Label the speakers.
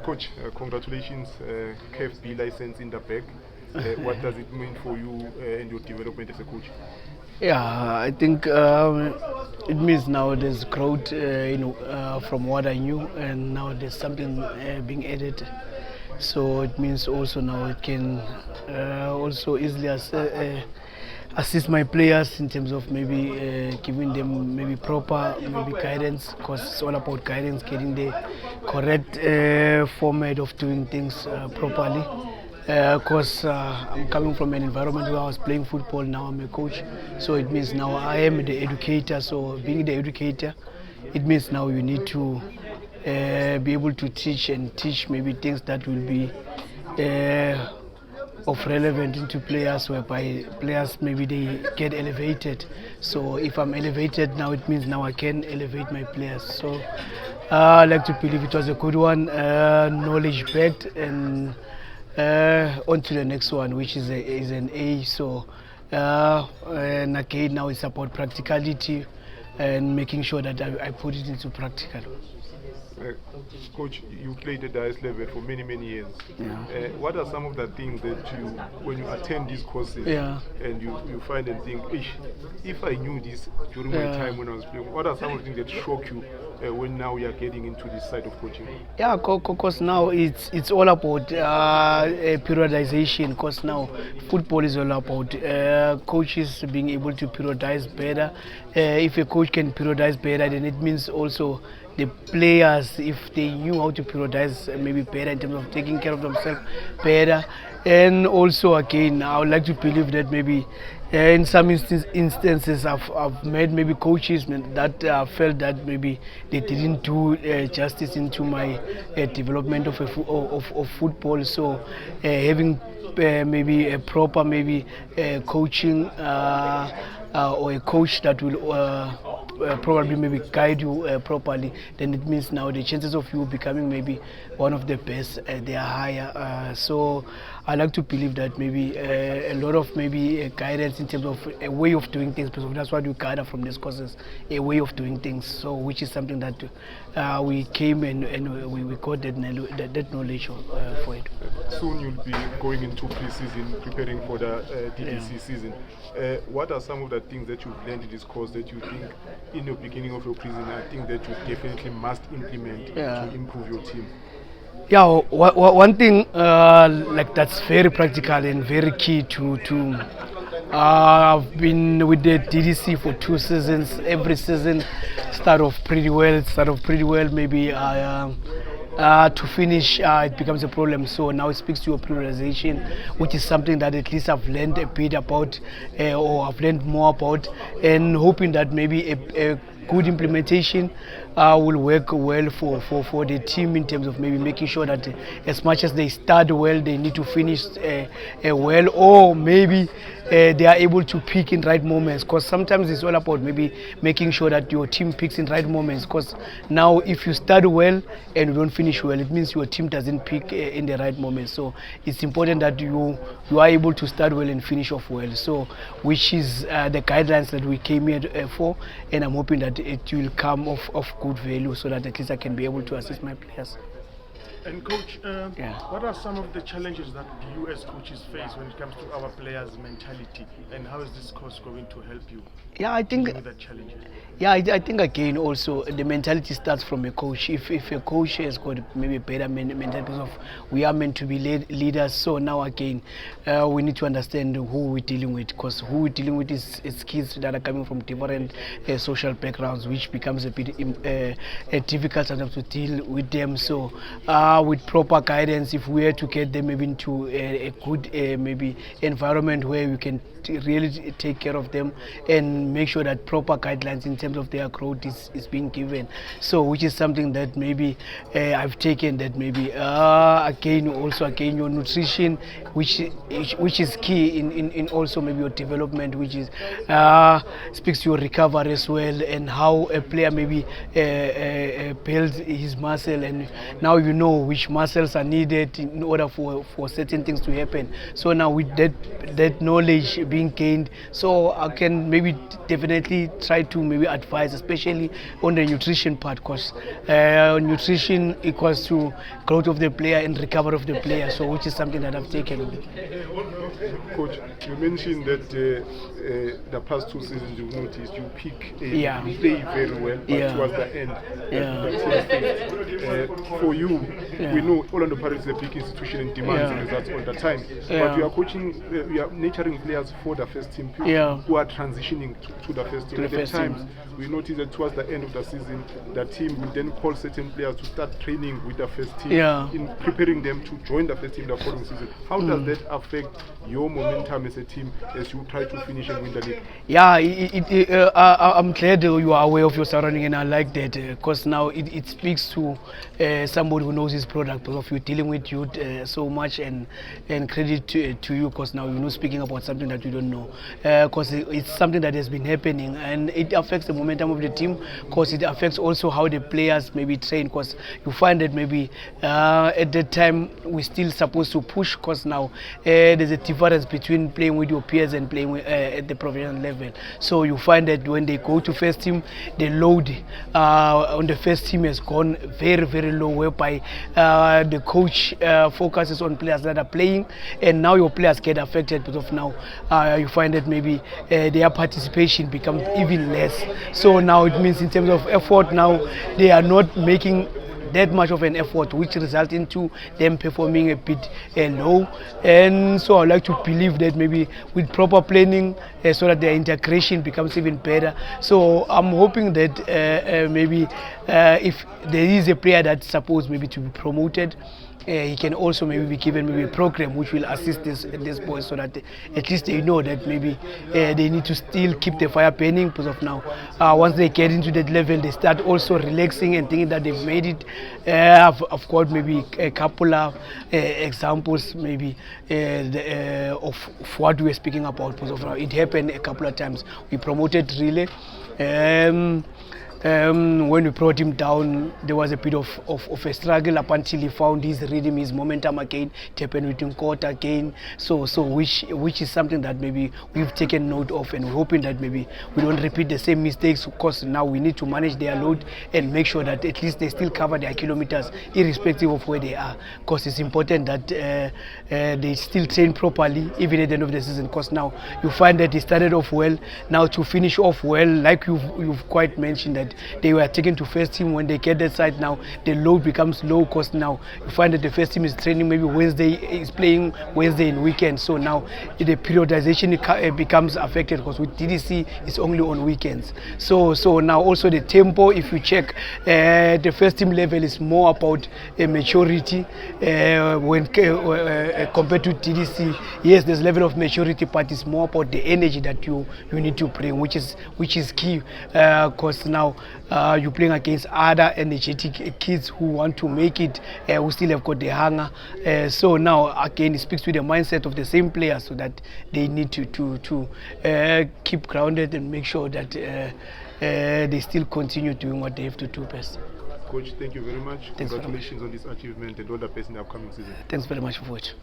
Speaker 1: Coach, congratulations, CAF B license in the bag. What does it mean for you and your development as a coach?
Speaker 2: Yeah, I think it means now there's growth, from what I knew, and now there's something being added. So it means also now it can also easily assist my players in terms of maybe giving them maybe proper maybe guidance, because it's all about guidance, getting the correct format of doing things properly. Because I'm coming from an environment where I was playing football. Now I'm a coach, so it means now I am the educator. So being the educator, it means now you need to be able to teach maybe things that will be of relevant into players, whereby players maybe they get elevated. So if I'm elevated now, it means now I can elevate my players. So I like to believe it was a good one, knowledge backed, and on to the next one, which is an A. So and again now it's about practicality and making sure that I put it into practical.
Speaker 1: Uh, Coach, you played at the highest level for many, many years.
Speaker 2: Yeah.
Speaker 1: What are some of the things that you, when you attend these courses,
Speaker 2: Yeah.
Speaker 1: and you find and think, "Ish, if I knew this during my
Speaker 2: Yeah.
Speaker 1: time when I was playing," what are some of the things that shock you when now you are getting into this side of coaching?
Speaker 2: Yeah, because now it's all about periodization. Because now football is all about coaches being able to periodize better. If a coach can periodize better, then it means also the players, if they knew how to periodize maybe better in terms of taking care of themselves better. And also again, I would like to believe that maybe in some instances I've met maybe coaches that felt that maybe they didn't do justice into my development of football. So having maybe a proper maybe coaching or a coach that will probably maybe guide you properly, then it means now the chances of you becoming maybe one of the best, they are higher. So I like to believe that maybe a lot of maybe guidance in terms of a way of doing things, because that's what you gather from these courses, a way of doing things. So which is something that we came and we got that knowledge for it.
Speaker 1: Soon you'll be going into pre-season, preparing for the DDC season. What are some of the things that you've learned in this course that you think in the beginning of your pre-season, I think that you definitely must implement to improve your team?
Speaker 2: Yeah, one thing like that's very practical and very key to I've been with the DDC for 2 seasons. Every season start off pretty well. Maybe to finish it becomes a problem. So now it speaks to your prioritization, which is something that at least I've learned a bit about, or I've learned more about, and hoping that maybe a good implementation will work well for the team in terms of maybe making sure that as much as they start well, they need to finish well, or maybe they are able to pick in right moments, because sometimes it's all about maybe making sure that your team picks in right moments, because now if you start well and you don't finish well, it means your team doesn't pick in the right moments. So it's important that you are able to start well and finish off well, so which is the guidelines that we came here for, and I'm hoping that it will come of good value, so that at least I can be able to assist my players.
Speaker 3: And coach, what are some of the challenges that you as coaches face when it comes to our players' mentality, and how is this course going to help you?
Speaker 2: Yeah, I think.
Speaker 3: With that challenges?
Speaker 2: Yeah, I think again also the mentality starts from a coach. If a coach has got maybe a better mentality, because of we are meant to be leaders. So now again, we need to understand who we're dealing with, because who we're dealing with is kids that are coming from different social backgrounds, which becomes a bit difficult sometimes to deal with them. So with proper guidance, if we are to get them maybe into a good maybe environment where we can really take care of them and make sure that proper guidelines in terms of their growth is being given. So which is something that maybe I've taken, that maybe again your nutrition, which is key in also maybe your development, which is speaks to your recovery as well, and how a player maybe builds his muscle, and now you know which muscles are needed in order for certain things to happen. So now with that knowledge being gained, so I can maybe definitely try to maybe advise, especially on the nutrition part, because nutrition equals to growth of the player and recovery of the player, so which is something that I've taken.
Speaker 1: Coach, you mentioned that the past 2 seasons you've noticed you peak, you play very well, but towards the end, for you, we know Orlando Pirates is a big institution and demands results all the time. But you are coaching, you are nurturing players for the first team, who are transitioning to the first team. At times, we notice that towards the end of the season, the team will then call certain players to start training with the first team, in preparing them to join the first team the following season. How does that affect your momentum as a team as you try to finish and win the league?
Speaker 2: Yeah, I'm glad you are aware of your surrounding, and I like that, because now it speaks to somebody who knows his product, because of you dealing with youth so much, and credit to you, because now you're not speaking about something that you don't know, because it's something that has been happening, and it affects the momentum of the team, because it affects also how the players maybe train, because you find that maybe at that time we're still supposed to push, because now there's a difference between playing with your peers and playing at the professional level. So you find that when they go to first team, the load on the first team has gone very, very low, whereby the coach focuses on players that are playing, and now your players get affected because of now you find that maybe their participation becomes even less. So now it means in terms of effort, now they are not making that much of an effort, which results into them performing a bit low. And so I like to believe that maybe with proper planning, so that their integration becomes even better. So I'm hoping that maybe if there is a player that's supposed maybe to be promoted, he can also maybe be given maybe a program which will assist this boys, so that at least they know that maybe they need to still keep the fire burning, because of now once they get into that level, they start also relaxing and thinking that they've made it. I've got maybe a couple of examples maybe of what we were speaking about, because of now it happened a couple of times. We promoted Relay. When we brought him down, there was a bit of a struggle up until he found his rhythm, his momentum again. It happened with Nkota again. So which is something that maybe we've taken note of, and we're hoping that maybe we don't repeat the same mistakes. Of course, now we need to manage their load and make sure that at least they still cover their kilometers, irrespective of where they are. Because it's important that they still train properly, even at the end of the season. Because now you find that they started off well. Now to finish off well, like you've quite mentioned, that they were taken to first team. When they get that side, now the load becomes low, because now you find that the first team is training maybe Wednesday, is playing Wednesday in weekend. So now the periodization becomes affected, because with DDC it's only on weekends. So now also the tempo, if you check, the first team level is more about maturity when compared to DDC. Yes, there's level of maturity, but it's more about the energy that you need to bring, which is key, because now you're playing against other energetic kids who want to make it, who still have got the hunger. So now again, it speaks to the mindset of the same players, so that they need to keep grounded and make sure that they still continue doing what they have to do best.
Speaker 1: Coach, thank you very much.
Speaker 2: Thanks.
Speaker 1: Congratulations on this achievement, and all the best in the upcoming season.
Speaker 2: Thanks very much for watching.